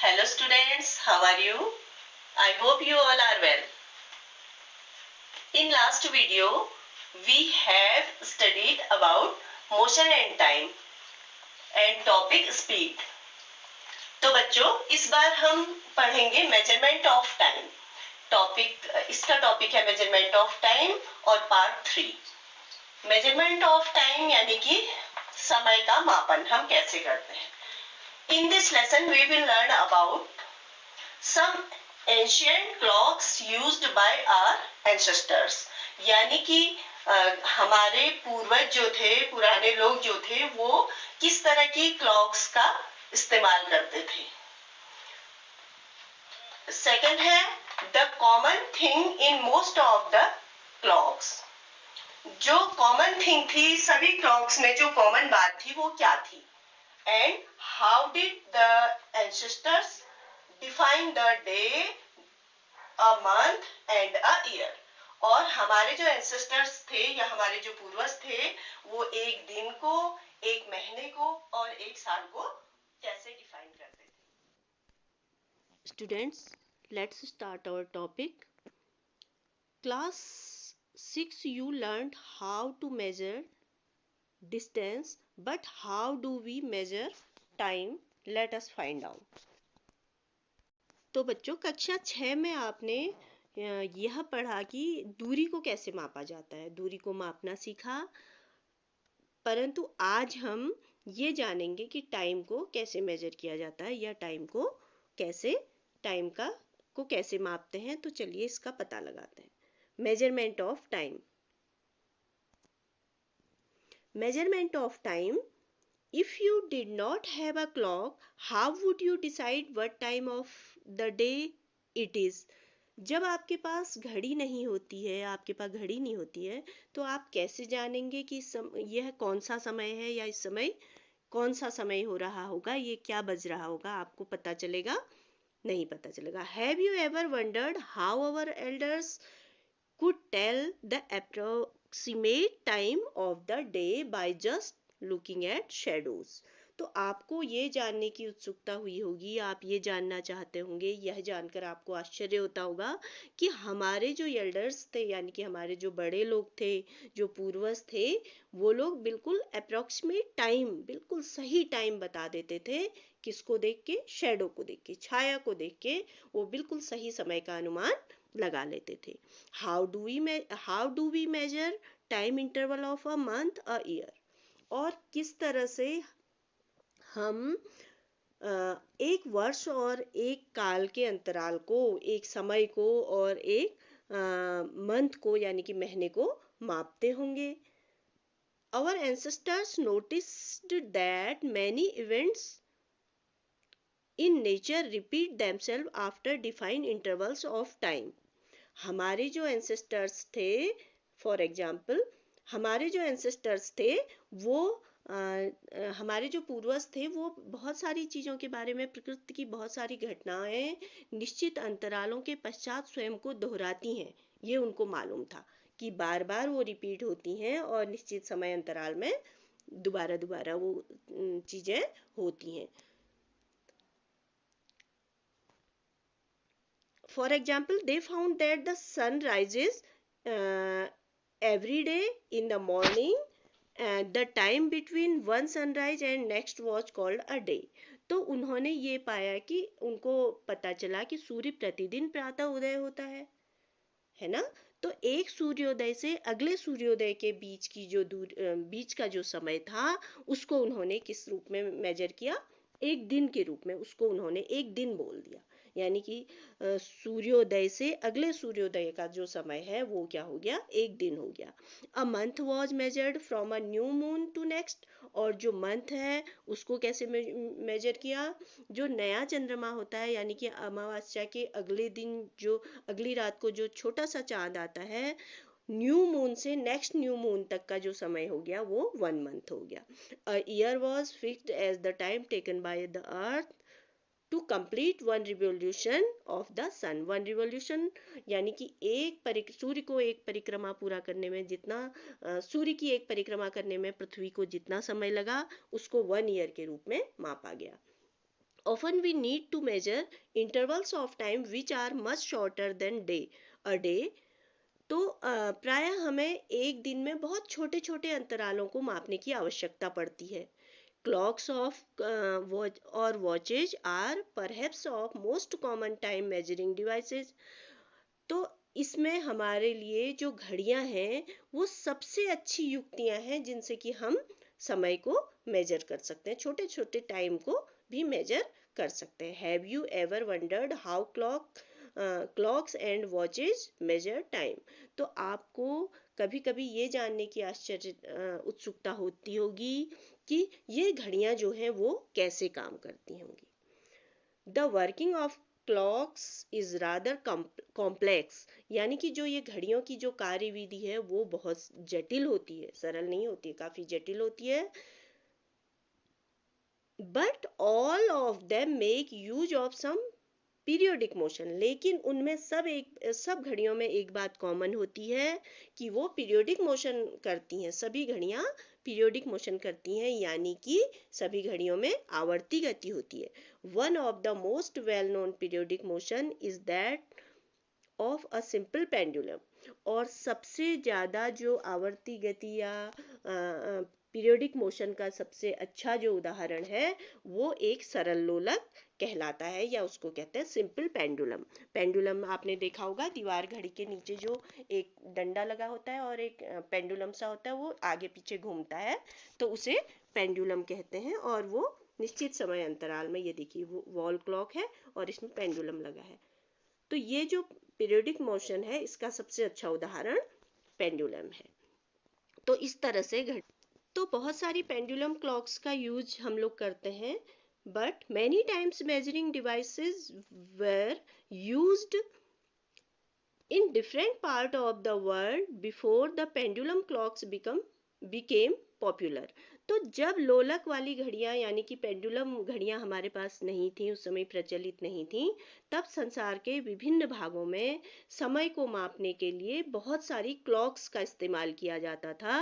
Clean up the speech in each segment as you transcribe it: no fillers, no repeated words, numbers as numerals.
Hello students, how are you? I hope you all are well. In last video, we have studied about motion and time and topic speed. तो बच्चों इस बार हम पढ़ेंगे measurement of time. इसका topic है measurement of time और part 3. Measurement of time यानी कि समय का मापन हम कैसे करते हैं. In this lesson we will learn about some ancient clocks used by our ancestors. यानी कि हमारे पूर्वज जो थे, पुराने लोग जो थे, वो किस तरह की क्लॉक्स का इस्तेमाल करते थे. सेकंड है the common thing in most of the clocks. जो कॉमन थिंग थी सभी क्लॉक्स में, जो कॉमन बात थी वो क्या थी. And how did the ancestors define the day, a month and a year? और हमारे जो ancestors थे या हमारे जो पूर्वज थे वो एक दिन को, एक महीने को और एक साल को कैसे डिफाइन करते थे. Students, let's start our topic. Class 6 you learned how to measure distance, but how do we measure time? Let us find out. तो बच्चों कक्षा 6 में आपने यह पढ़ा कि दूरी को कैसे मापा जाता है, दूरी को मापना सीखा. परंतु आज हम ये जानेंगे कि टाइम को कैसे मेजर किया जाता है या टाइम को कैसे मापते हैं. तो चलिए इसका पता लगाते हैं. Measurement of time. Measurement of time. If you did not have a clock, how would you decide what time of the day it is? जब आपके पास घड़ी नहीं होती है, तो आप कैसे जानेंगे कि यह कौन सा समय है या इस समय कौन सा समय हो रहा होगा, ये क्या बज रहा होगा. आपको पता चलेगा? नहीं पता चलेगा. Have you ever wondered how our elders could tell the approximate time of the day by just looking at shadows? तो आपको ये जानने की उत्सुकता हुई होगी, आप ये जानना चाहते होंगे, यह जानकर आपको आश्चर्य होता होगा कि हमारे जो एल्डर्स थे यानी कि हमारे जो बड़े लोग थे, जो पूर्वज थे, वो लोग बिल्कुल अप्रोक्सीमेट टाइम, बिल्कुल सही टाइम बता देते थे. किसको देख के? शैडो को देख के, छाया को देख के वो बिल्कुल सही समय का अनुमान लगा लेते थे. How do we measure time interval of a month, a year? और किस तरह से हम एक वर्ष और एक काल के अंतराल को, एक समय को और एक मंथ को यानी कि महीने को मापते होंगे. Our ancestors noticed that many events in nature repeat themselves after defined intervals of time. हमारे जो एंसेस्टर्स थे, फॉर एग्जाम्पल हमारे जो एंसेस्टर्स थे वो हमारे जो पूर्वज थे वो बहुत सारी चीज़ों के बारे में, प्रकृति की बहुत सारी घटनाएं निश्चित अंतरालों के पश्चात स्वयं को दोहराती हैं. ये उनको मालूम था कि बार बार वो रिपीट होती हैं और निश्चित समय अंतराल में दोबारा वो चीज़ें होती हैं. For example, they found that the sun rises every day in the morning, and the time between one sunrise and next was called a day. तो उन्होंने ये पाया कि उनको पता चला कि सूर्य प्रतिदिन प्रातः उदय होता है ना. तो एक सूर्योदय से अगले सूर्योदय के बीच का जो समय था उसको उन्होंने किस रूप में मेजर किया? एक दिन के रूप में. उसको उन्होंने एक दिन बोल दिया. यानी कि सूर्योदय से अगले सूर्योदय का जो समय है वो क्या हो गया? एक दिन हो गया. A month was measured from a new moon to next. और जो मंथ है उसको कैसे मेजर किया? जो नया चंद्रमा होता है यानी कि अमावस्या के अगले दिन, जो अगली रात को जो छोटा सा चांद आता है, न्यू मून से नेक्स्ट न्यू मून तक का जो समय हो गया वो 1 मंथ हो गया. A year was fixed as the time taken by the earth to complete one revolution of the sun. One revolution यानी कि सूर्य को एक परिक्रमा पूरा करने में जितना सूर्य की एक परिक्रमा करने में पृथ्वी को जितना समय लगा उसको 1 ईयर के रूप में मापा गया. Often we need to measure intervals of time which are much shorter than a day. तो प्रायः हमें एक दिन में बहुत छोटे छोटे अंतरालों को मापने की आवश्यकता पड़ती है. Clocks of watch or watches are perhaps of most common time measuring devices. तो इसमें हमारे लिए जो घड़ियां हैं वो सबसे अच्छी युक्तियां हैं जिनसे कि हम समय को मेजर कर सकते हैं, छोटे छोटे टाइम को भी मेजर कर सकते हैं. Have you ever wondered how clocks and watches measure time? तो आपको कभी कभी ये जानने की उत्सुकता होती होगी कि ये घड़ियां जो हैं वो कैसे काम करती होंगी. The working of clocks is rather complex, यानी कि जो ये घड़ियों की जो कार्यविधि है वो बहुत जटिल होती है, सरल नहीं होती है, काफी जटिल होती है. But all of them make use of some periodic motion, लेकिन उनमें सब घड़ियों में एक बात कॉमन होती है कि वो पीरियोडिक मोशन करती हैं. सभी घड़ियां पीरियोडिक मोशन करती हैं, यानी कि सभी घड़ियों में आवर्ती गति होती है. One of the most well known periodic motion is that of a simple pendulum. और सबसे ज्यादा जो आवर्ती गति या पीरियोडिक मोशन का सबसे अच्छा जो उदाहरण है वो एक सरल लोलक कहलाता है, या उसको कहते हैं सिंपल पेंडुलम. पेंडुलम आपने देखा होगा, दीवार घड़ी के नीचे जो एक डंडा लगा होता है और एक पेंडुलम सा होता है, वो आगे पीछे घूमता है, तो उसे पेंडुलम कहते हैं. और वो निश्चित समय अंतराल में, ये देखिए वो वॉल क्लॉक है और इसमें पेंडुलम लगा है. तो ये जो पीरियोडिक मोशन है इसका सबसे अच्छा उदाहरण पेंडुलम है. तो इस तरह से तो बहुत सारी पेंडुलम क्लॉक्स का यूज हम लोग करते हैं, but many times measuring devices were used in different part of the world before the pendulum clocks became popular. तो जब लोलक वाली घड़ियां यानी कि पेंडुलम घड़ियां हमारे पास नहीं थी, उस समय प्रचलित नहीं थी, तब संसार के विभिन्न भागों में समय को मापने के लिए बहुत सारी क्लॉक्स का इस्तेमाल किया जाता था.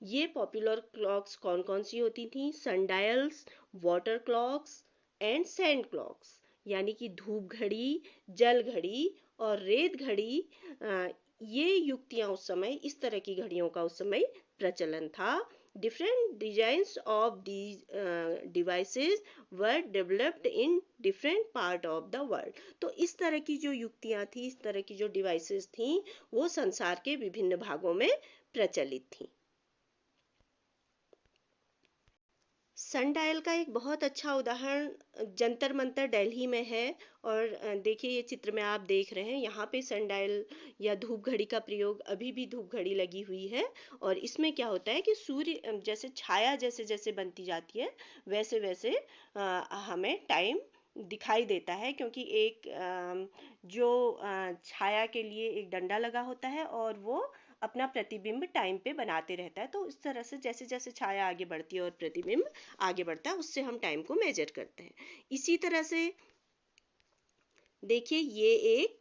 ये पॉपुलर क्लॉक्स कौन कौन सी होती थी? Sundials, water clocks and sand clocks, यानी कि धूप घड़ी, जल घड़ी और रेत घड़ी. ये युक्तियां उस समय, इस तरह की घड़ियों का उस समय प्रचलन था. Different designs of these devices were developed in different part of the world. तो इस तरह की जो युक्तियां थी, इस तरह की जो डिवाइसेस थी, वो संसार के विभिन्न भागों में प्रचलित थी. सनडायल का एक बहुत अच्छा उदाहरण जंतर मंतर दिल्ली में है. और देखिए ये चित्र में आप देख रहे हैं, यहाँ पे सनडायल या धूप घड़ी का प्रयोग, अभी भी धूप घड़ी लगी हुई है. और इसमें क्या होता है कि सूर्य जैसे छाया जैसे जैसे बनती जाती है वैसे वैसे हमें टाइम दिखाई देता है, क्योंकि एक जो छाया के लिए एक डंडा लगा होता है और वो अपना प्रतिबिंब टाइम पे बनाते रहता है. तो इस तरह से जैसे जैसे छाया आगे बढ़ती है और प्रतिबिंब आगे बढ़ता है, उससे हम टाइम को मेजर करते हैं. इसी तरह से देखिए ये एक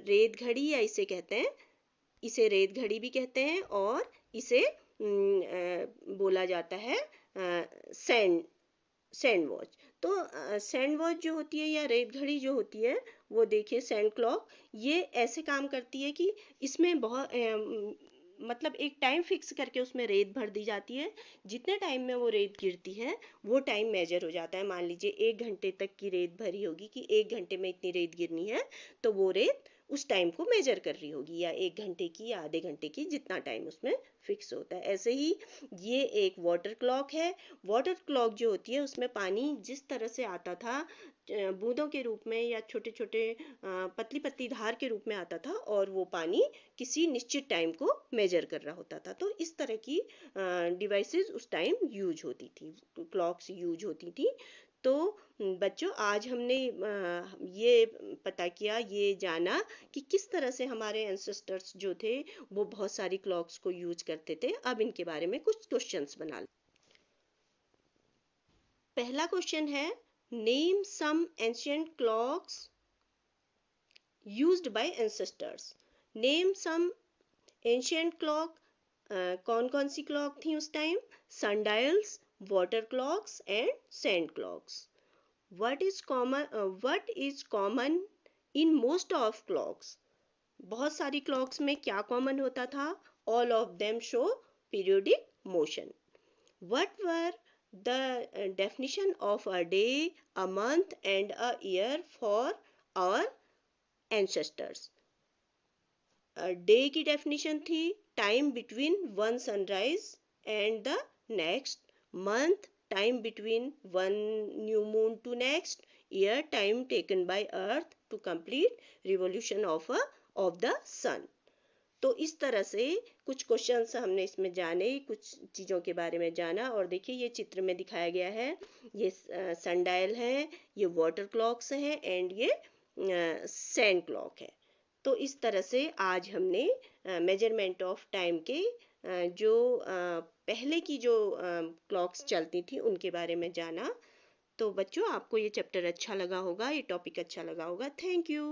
रेत घड़ी, या इसे कहते हैं, इसे रेत घड़ी भी कहते हैं, और इसे बोला जाता है सैंड वॉच. तो सैंड वॉच जो होती है या रेत घड़ी जो होती है, वो देखिए सैंड क्लॉक, ये ऐसे काम करती है कि इसमें बहुत मतलब एक टाइम फिक्स करके उसमें रेत भर दी जाती है. जितने टाइम में वो रेत गिरती है वो टाइम मेजर हो जाता है. मान लीजिए 1 घंटे तक की रेत भरी होगी कि 1 घंटे में इतनी रेत गिरनी है, तो वो रेत उस टाइम को मेजर कर रही होगी, या 1 घंटे की या आधे घंटे की, जितना टाइम उसमें फिक्स होता है. ऐसे ही ये एक वाटर क्लॉक है. वाटर क्लॉक जो होती है उसमें पानी जिस तरह से आता था बूंदों के रूप में या छोटे छोटे पतली पतली धार के रूप में आता था, और वो पानी किसी निश्चित टाइम को मेजर कर रहा होता था. तो इस तरह की डिवाइसेस उस टाइम यूज होती थी, क्लॉक्स यूज होती थी. तो बच्चों आज हमने ये पता किया, ये जाना कि किस तरह से हमारे एंसेस्टर्स जो थे वो बहुत सारी क्लॉक्स को यूज करते थे. अब इनके बारे में कुछ क्वेश्चंस बना लो. पहला क्वेश्चन है, name some ancient clocks used by ancestors. Name some ancient clock. कौन कौन सी क्लॉक थी उस time? Sundials, water clocks and sand clocks. what is common in most of clocks? बहुत सारी clocks में क्या common होता था? All of them show periodic motion. What were the definition of a day, a month and a year for our ancestors? Day की definition थी time between one sunrise and the next, month time between one new moon to next, year time taken by earth to complete revolution of the sun. तो इस तरह से कुछ questions हमने इसमें जाने, कुछ चीज़ों के बारे में जाना. और देखिए ये चित्र में दिखाया गया है, ये सनडायल है, ये वाटर क्लॉक्स हैं एंड ये सैंड क्लॉक है. तो इस तरह से आज हमने मेजरमेंट ऑफ टाइम के जो पहले की जो क्लॉक्स चलती थी उनके बारे में जाना. तो बच्चों आपको ये चैप्टर अच्छा लगा होगा, ये टॉपिक अच्छा लगा होगा. Thank you.